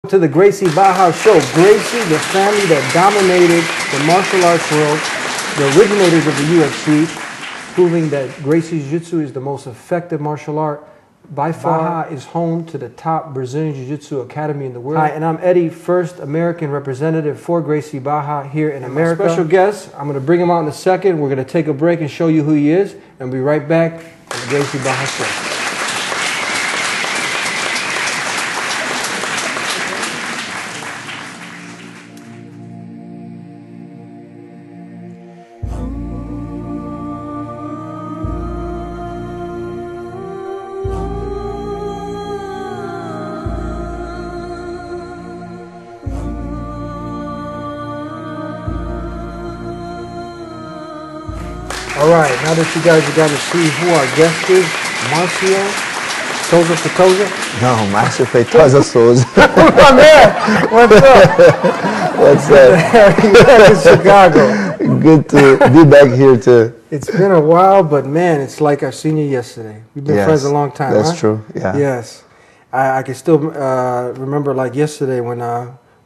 To the Gracie Barra Show. Gracie, the family that dominated the martial arts world, the originators of the UFC, proving that Gracie Jiu-jitsu is the most effective martial art. By far, is home to the top Brazilian Jiu-jitsu academy in the world. Hi, and I'm Eddie, first American representative for Gracie Barra here in America. Special guest, I'm going to bring him out in a second. We're going to take a break and show you who he is, and we'll be right back on the Gracie Barra Show. All right, now that you guys have got to see who our guest is, Marcio Feitosa. No, Marcio Feitosa Souza. My man, what's up? What's up? You're back in Chicago. Good to be back here too. It's been a while, but man, it's like I've seen you yesterday. We've been friends a long time, That's true, yeah. Yes. I can still remember like yesterday when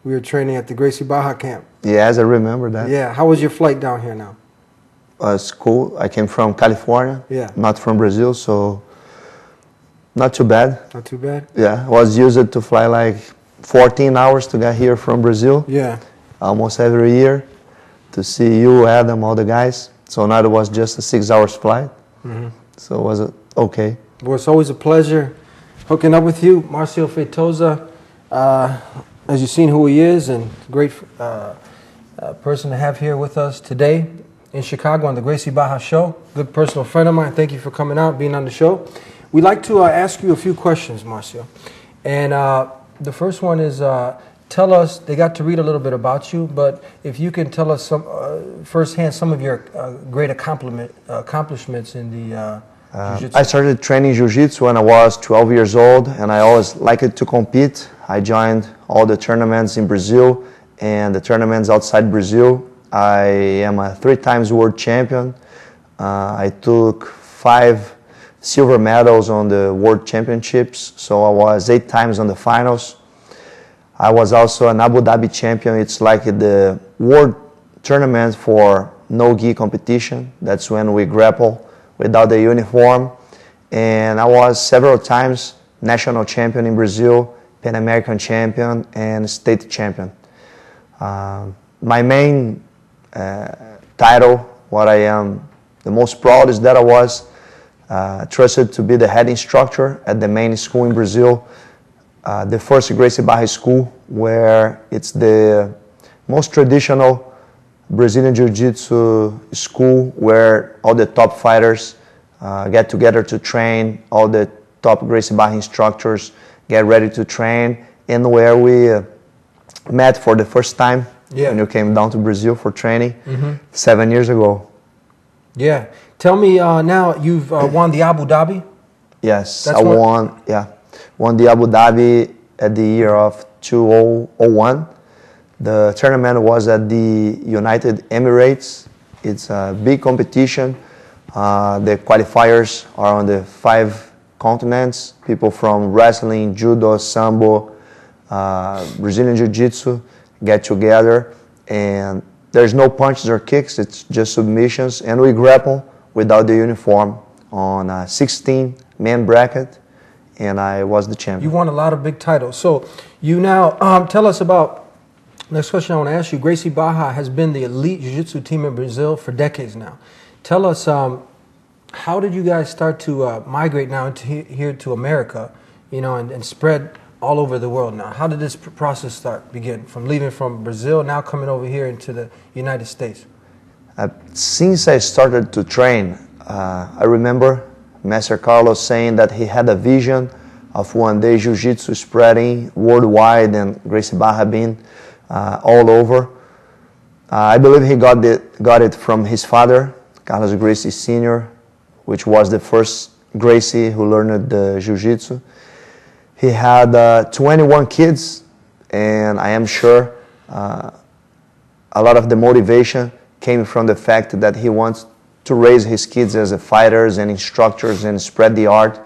we were training at the Gracie Barra camp. Yes, I remember that. Yeah, how was your flight down here now? It's cool. I came from California, not from Brazil, so not too bad. Not too bad? Yeah, I was used to fly like 14 hours to get here from Brazil. Yeah. Almost every year to see you, Adam, all the guys. So now it was just a 6 hours flight. So it was okay. Well, it's always a pleasure hooking up with you, Marcio Feitosa. As you've seen who he is, and great person to have here with us today in Chicago on the Gracie Barra Show. Good personal friend of mine. Thank you for coming out, being on the show. We'd like to ask you a few questions, Marcio. And the first one is, tell us, they got to read a little bit about you, but if you can tell us some firsthand some of your great accomplishments in the Jiu-Jitsu. I started training Jiu-Jitsu when I was 12 years old, and I always liked to compete. I joined all the tournaments in Brazil and the tournaments outside Brazil. I am a 3 times world champion. I took 5 silver medals on the world championships, so I was 8 times on the finals. I was also an Abu Dhabi champion. It's like the world tournament for no-gi competition. That's when we grapple without the uniform. And I was several times national champion in Brazil, Pan American champion, and state champion. My main title, what I am the most proud is that I was trusted to be the head instructor at the main school in Brazil, the first Gracie Barra school, where it's the most traditional Brazilian Jiu-Jitsu school where all the top fighters get together to train, all the top Gracie Barra instructors get ready to train, and where we met for the first time when you came down to Brazil for training 7 years ago. Yeah. Tell me now, you've won the Abu Dhabi? Yes, I won the Abu Dhabi at the year of 2001. The tournament was at the United Emirates. It's a big competition. The qualifiers are on the 5 continents. People from wrestling, judo, sambo, Brazilian Jiu-Jitsu get together, and there's no punches or kicks, it's just submissions, and we grapple without the uniform on a 16-man bracket, and I was the champion. You won a lot of big titles. So you now, tell us about, next question I want to ask you, Gracie Barra has been the elite Jiu-Jitsu team in Brazil for decades now. Tell us, how did you guys start to migrate now into here to America, you know, and spread all over the world now? How did this process begin? From leaving from Brazil, now coming over here into the United States? Since I started to train, I remember Master Carlos saying that he had a vision of one day Jiu-Jitsu spreading worldwide and Gracie Barra being all over. I believe he got it from his father, Carlos Gracie Sr., which was the first Gracie who learned the Jiu-Jitsu. He had 21 kids, and I am sure a lot of the motivation came from the fact that he wants to raise his kids as fighters and instructors and spread the art.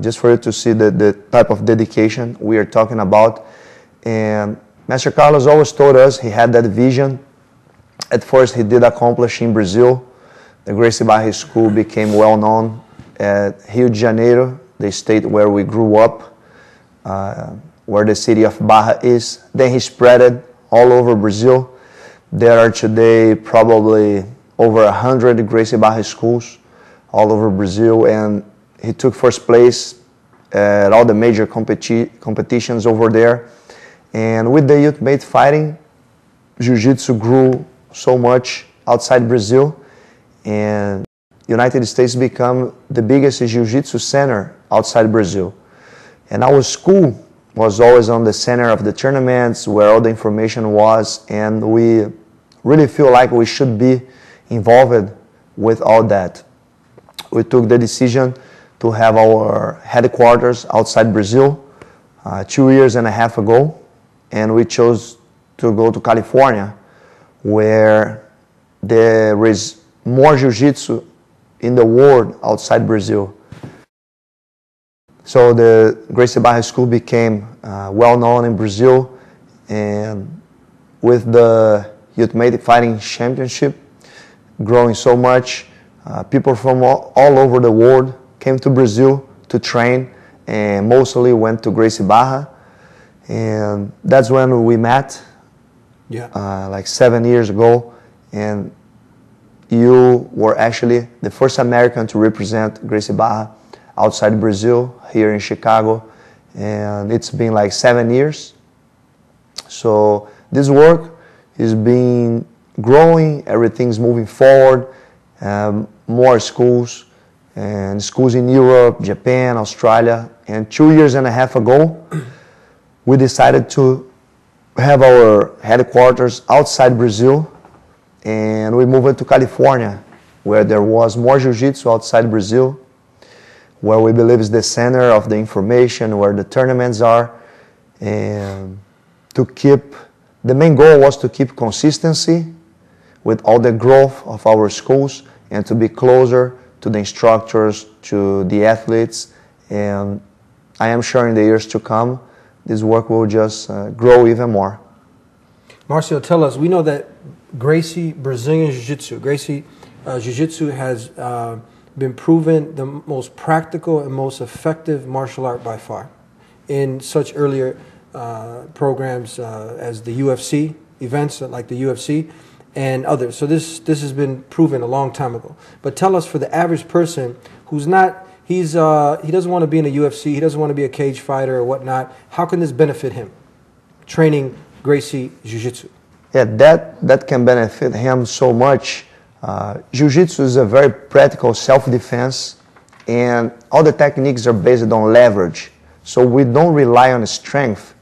Just for you to see the type of dedication we are talking about. And Master Carlos always told us he had that vision. At first, he did accomplish in Brazil. The Gracie Barra School became well known at Rio de Janeiro, the state where we grew up, where the city of Barra is. Then he spread it all over Brazil. There are today probably over 100 Gracie Barra schools all over Brazil, and he took first place at all the major competitions over there. And with the youth-made fighting, Jiu-Jitsu grew so much outside Brazil, and United States become the biggest Jiu-Jitsu center outside Brazil. And our school was always on the center of the tournaments where all the information was, and we really feel like we should be involved with all that. We took the decision to have our headquarters outside Brazil 2.5 years ago, and we chose to go to California, where there is more Jiu-Jitsu in the world outside Brazil. So the Gracie Barra School became well known in Brazil, and with the Youth-Made Fighting Championship growing so much, people from all over the world came to Brazil to train, and mostly went to Gracie Barra. And that's when we met, like 7 years ago, and you were actually the first American to represent Gracie Barra outside Brazil, here in Chicago, and it's been like 7 years. So this work is been growing, everything's moving forward, more schools, and schools in Europe, Japan, Australia. And 2.5 years ago, we decided to have our headquarters outside Brazil, and we moved to California, where there was more Jiu-Jitsu outside Brazil, where we believe is the center of the information, where the tournaments are, and the main goal was to keep consistency with all the growth of our schools, and to be closer to the instructors, to the athletes. And I am sure in the years to come, this work will just grow even more. Marcio, tell us, we know that Gracie Brazilian Jiu-jitsu, Gracie Jiu-jitsu has been proven the most practical and most effective martial art by far in such earlier programs as the UFC events, like the UFC and others. So this has been proven a long time ago. But tell us, for the average person who's not, he doesn't want to be in a UFC, he doesn't want to be a cage fighter or whatnot, how can this benefit him, training Gracie Jiu-Jitsu? Yeah, that can benefit him so much. Jiu-Jitsu is a very practical self-defense, and all the techniques are based on leverage. So we don't rely on strength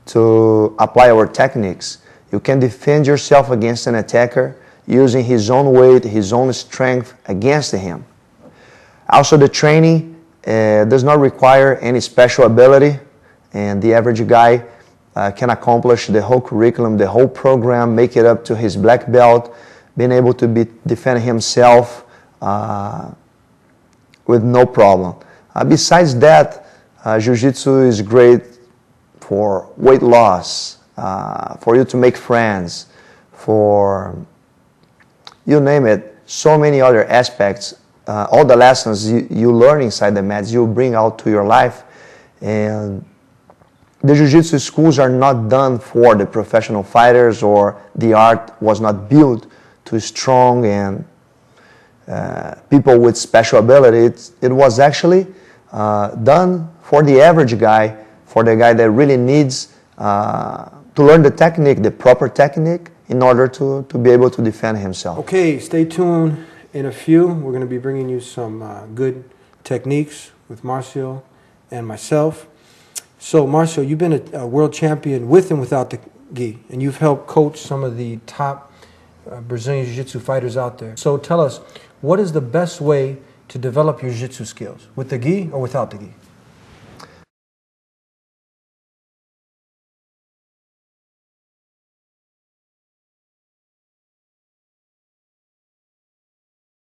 to apply our techniques. You can defend yourself against an attacker using his own weight, his own strength against him. Also, the training does not require any special ability, and the average guy can accomplish the whole curriculum, the whole program, make it up to his black belt, being able to defend himself with no problem. Besides that, Jiu-Jitsu is great for weight loss, for you to make friends, for you name it, so many other aspects. All the lessons you learn inside the mats, you bring out to your life. And the Jiu-Jitsu schools are not done for the professional fighters, or the art was not built to strong and people with special ability. It was actually done for the average guy, for the guy that really needs to learn the technique, the proper technique, in order to be able to defend himself. Okay, stay tuned. In a few, we're going to be bringing you some good techniques with Marcio and myself. So, Marcio, you've been a world champion with and without the gi, and you've helped coach some of the top Brazilian Jiu-Jitsu fighters out there. So tell us, what is the best way to develop your Jiu-Jitsu skills, with the gi or without the gi?